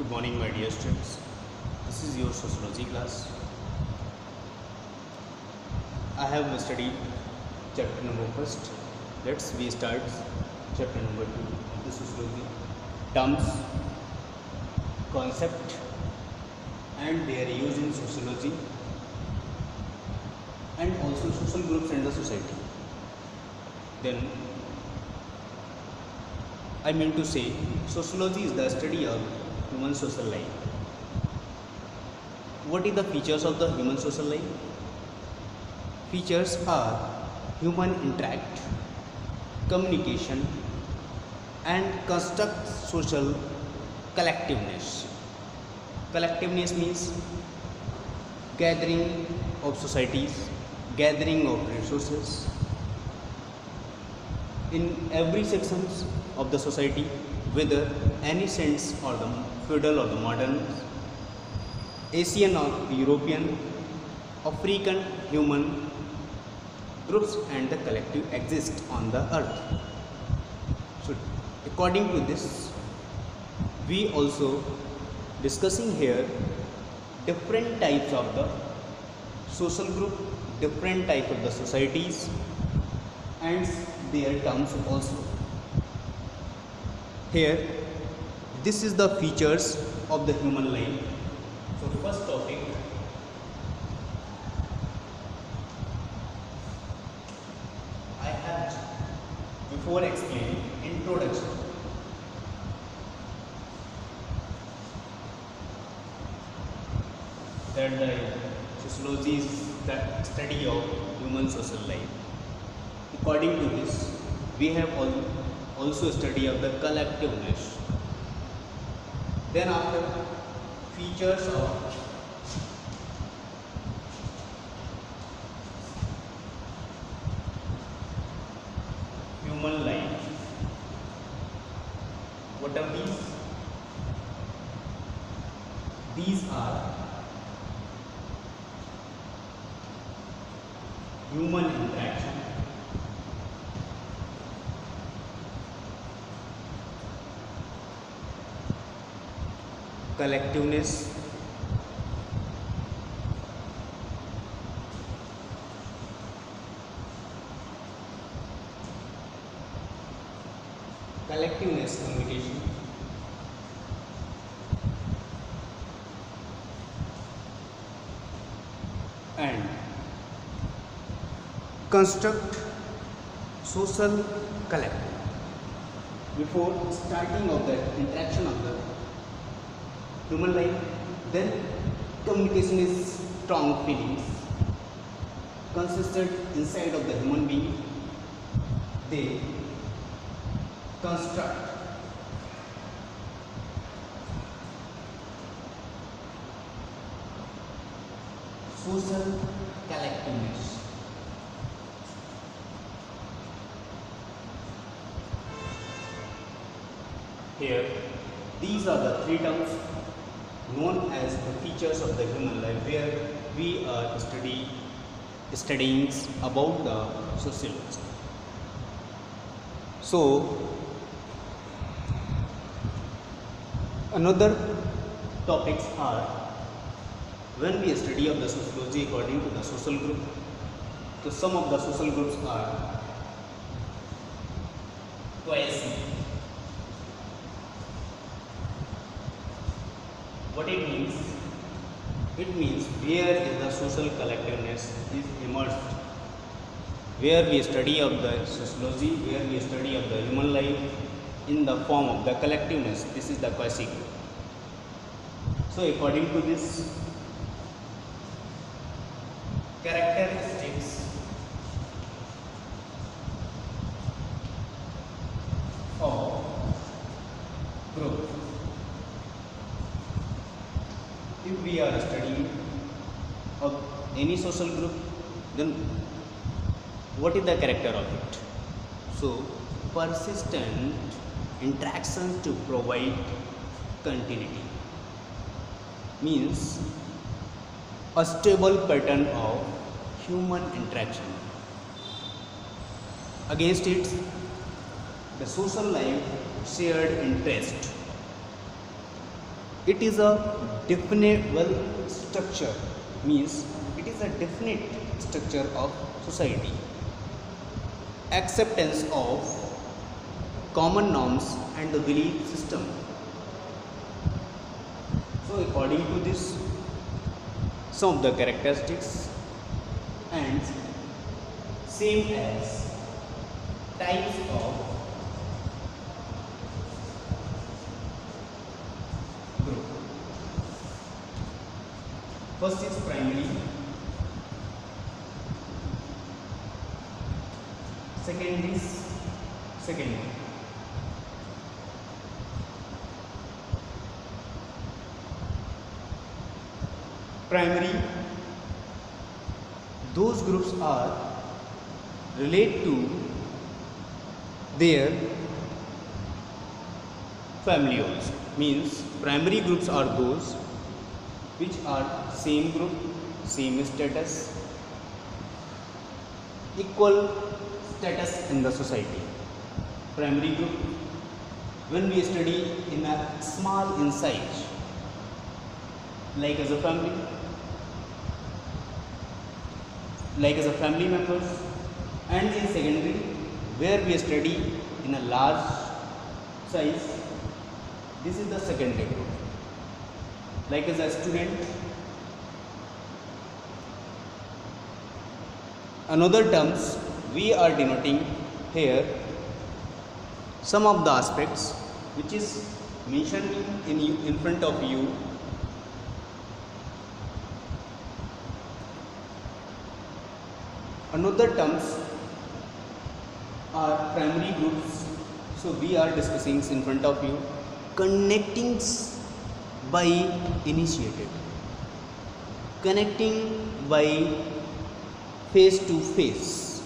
Good morning, my dear students. This is your sociology class. I have studied chapter number first. We start chapter number 2 of the sociology. Terms, concept, and their use in sociology, and also social groups and the society. Then I mean to say, sociology is the study of human social life. What are the features of the human social life? Features are human interact, communication, and construct social collectiveness. Collectiveness means gathering of societies, gathering of resources in every sections of the society, whether any sense or the feudal or the modern, Asian or European, African, human groups and the collective exist on the earth. So according to this, we also discussing here different types of the social group, different type of the societies and their terms also. Here, this is the features of the human life. So first topic, I have before explaining introduction. That the sociology is the study of human social life. According to this, we have also study of the collectiveness. Then after, features of human life. What are these? These are human interaction, collectiveness, communication, and construct social collective. Before starting of the interaction of the human life, then communication is strong feelings consisted inside of the human being. They construct social collectiveness. Here, these are the three terms known as the features of the human life, where we are studying about the sociology. So, another topics are, when we study of the sociology according to the social group, so some of the social groups are cohesive. What it means? It means where is the social collectiveness is immersed. Where we study of the sociology, where we study of the human life in the form of the collectiveness. This is the cohesive group. So according to this, characteristics of group. If we are studying of any social group, then what is the character of it? So, persistent interactions to provide continuity means a stable pattern of human interaction. Against it, the social life shared interest It is a definable structure, means it is a definite structure of society. Acceptance of common norms and the belief system. So according to this, some of the characteristics and same as types of group. First is primary, second is secondary. Primary, those groups are relate to their family also, means primary groups are those which are same group, same status, equal status in the society. Primary group, when we study in a small in size, like as a family, like as a family members, and in secondary where we study in a large size, this is the secondary group. Like as a student, another terms we are denoting here some of the aspects which is mentioned in front of you. Another terms are primary groups. So we are discussing in front of you connecting by initiated, connecting by face to face.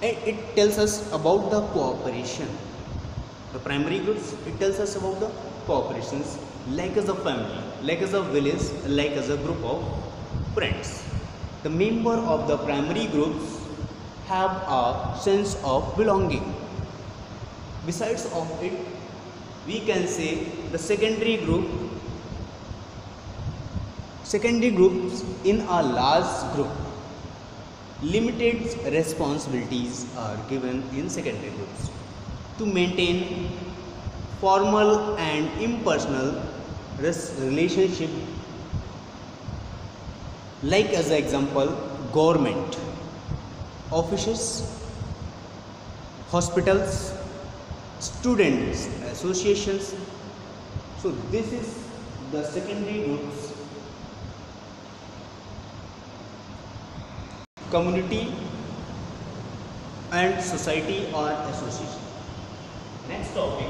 And it tells us about the cooperation. The primary groups, it tells us about the cooperations, like as a family, like as a village, like as a group of friends. The member of the primary groups have a sense of belonging. Besides of it, we can say the secondary groups in a large group, limited responsibilities are given in secondary groups to maintain formal and impersonal relationship. Like as an example, government, offices, hospitals, students, associations. So this is the secondary groups. Community and society or association. Next topic,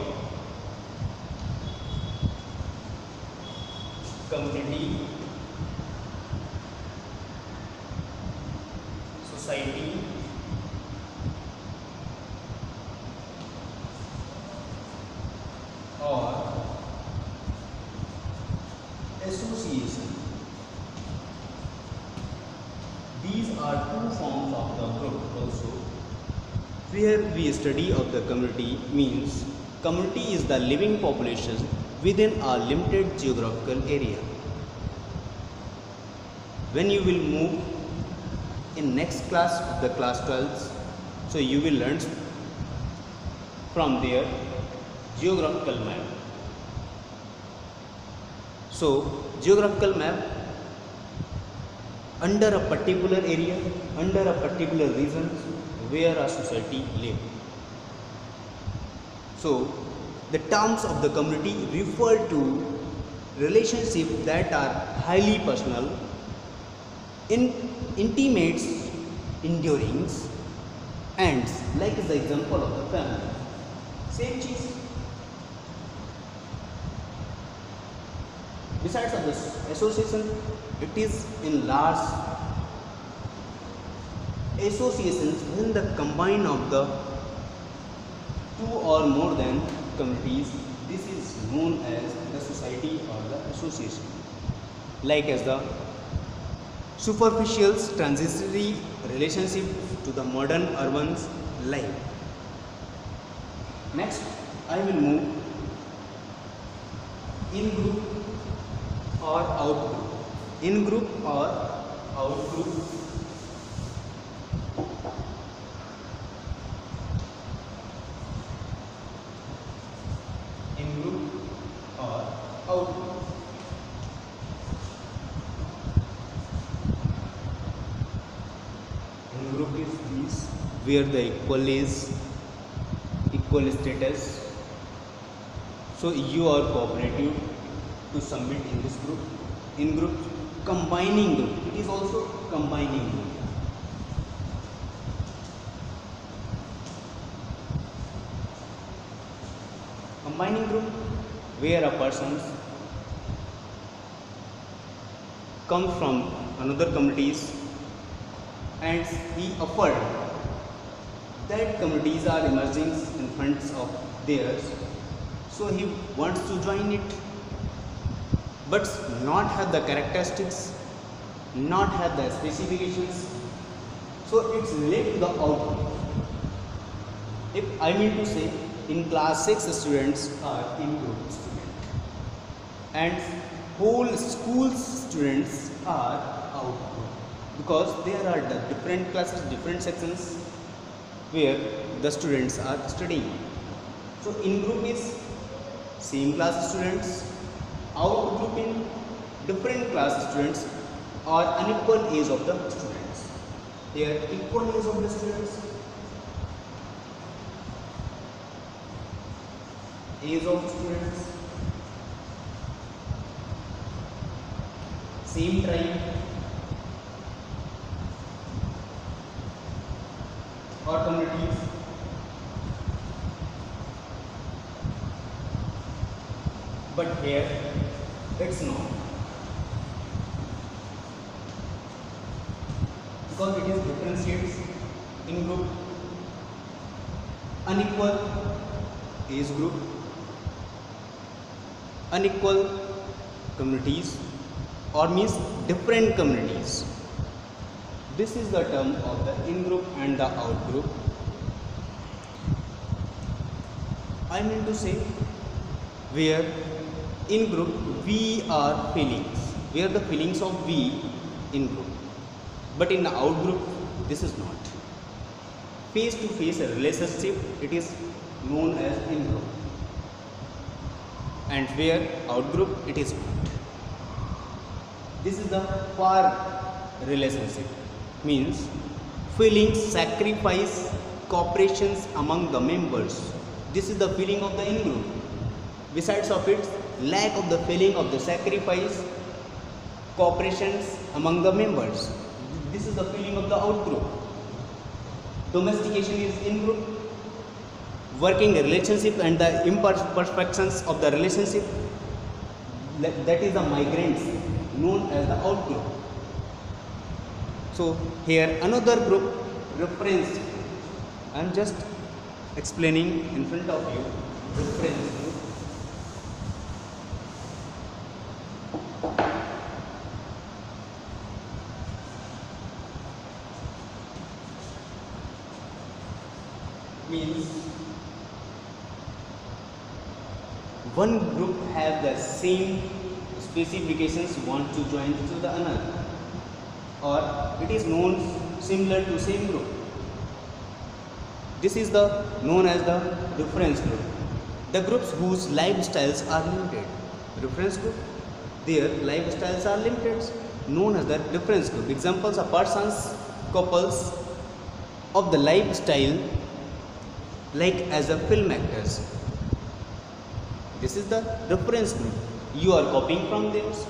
community, society, or association. These are two forms of the group also. Where we study of the community means community is the living population within a limited geographical area. When you will move in next class, the class 12, so you will learn from their geographical map. So geographical map, under a particular area, under a particular region where a society lives. So the terms of the community refer to relationships that are highly personal, intimate, enduring, and like the example of the family. Same cheese. Besides of this association, it is in large associations when the combine of the two or more than communities. This is known as the society or the association. Like as the superficial transitory relationship to the modern urban life. Next, I will move in group or out group, in group or out group, in group or out group. In group is this where the equal is equal status. So you are cooperative to submit in this group. In group, combining group. It is also combining group. Combining group where a person comes from another communities and he offered that communities are emerging in front of theirs, so he wants to join it, but not have the characteristics, not have the specifications, so it's led to the outcome. If I mean to say, in class 6 students are in group student and whole school students are out group, because there are the different classes, different sections where the students are studying. So in group is same class students, out group in different class students or unequal age of the students. Here equal age of the students, age of students, same tribe or communities, but here it's not, because it is differentiates in group, unequal age group, unequal communities, or means different communities. This is the term of the in group and the out group. I mean to say, where in group we are feelings, where the feelings of we in group, but in the out group this is not. Face to face relationship, it is known as in group, and where out group it is not. This is the far relationship, means feelings, sacrifice, cooperations among the members. This is the feeling of the in group. Besides of its lack of the feeling of the sacrifice, cooperations among the members. This is the feeling of the out group. Domestication is in group. Working relationship and the imperfections of the relationship, that is the migrants, known as the out group. So here another group, reference. I am just explaining in front of you, reference group. Means one group have the same specifications, want to join to the another, or it is known similar to same group. This is the known as the reference group. The groups whose lifestyles are limited. Reference group, their lifestyles are limited, known as the reference group. Examples are persons, couples of the lifestyle, like as a film actors. This is the reference group. You are copying from this.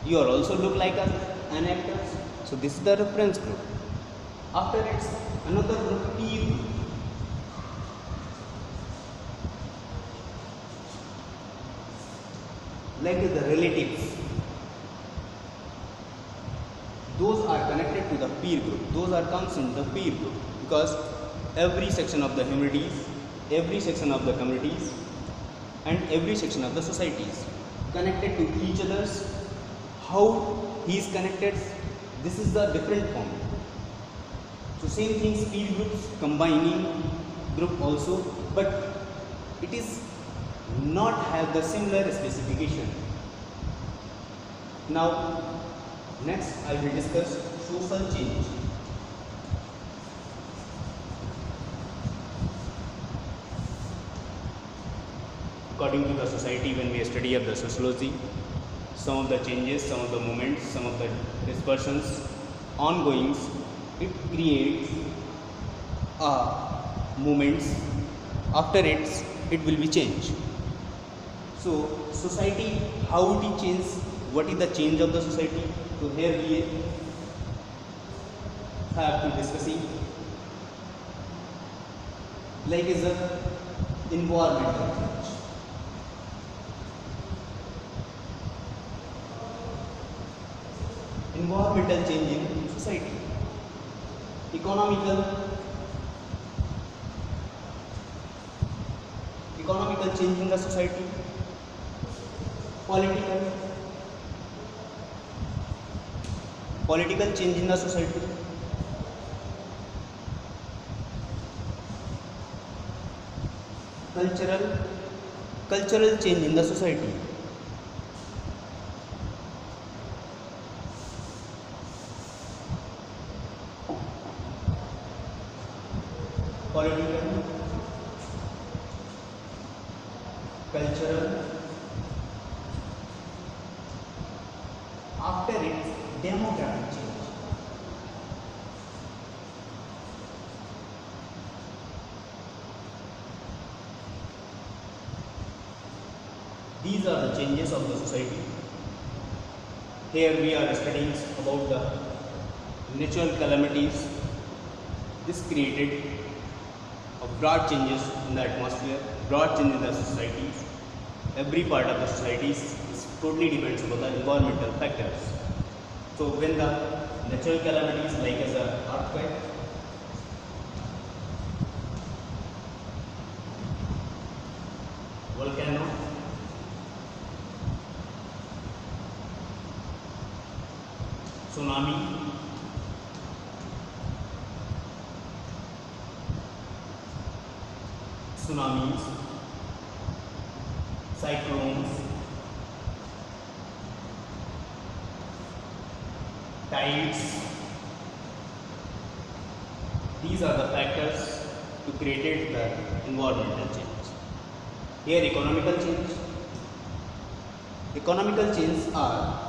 You are also look like an actor. So this is the reference group. After it's another group, peer group. Like the relatives. Those are connected to the peer group. Those are comes in the peer group, because every section of the humanities, every section of the communities, and every section of the societies connected to each other's. How he is connected, this is the different form. So same things, peer groups, combining group also, but it is not have the similar specification. Now, next I will discuss social change. According to the society, when we study of the sociology, some of the changes, some of the movements, some of the dispersions, ongoings, it creates movements. After it will be changed. So society, how it change? What is the change of the society? So here we have to discussing like is the environmental change. Environmental change in society. Economical change in the society. Political change in the society. Cultural change in the society. Political, cultural, after it, demographic change. These are the changes of the society. Here we are studying about the natural calamities. This created a broad changes in the atmosphere, broad change in the societies. Every part of the societies is totally depends on the environmental factors. So when the natural calamities like as an earthquake, volcano, tsunamis, cyclones, tides. These are the factors to create the environmental change. Here economical change. Economical change are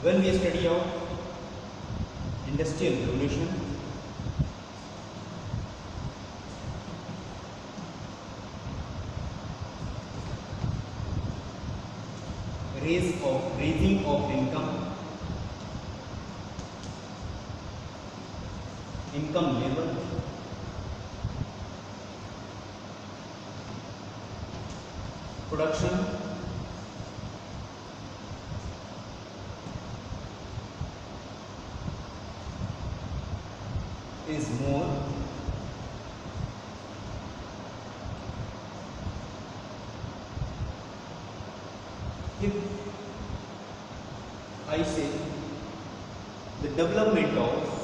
when we study out industrial revolution, raising of income level, production, is more, if I say the development of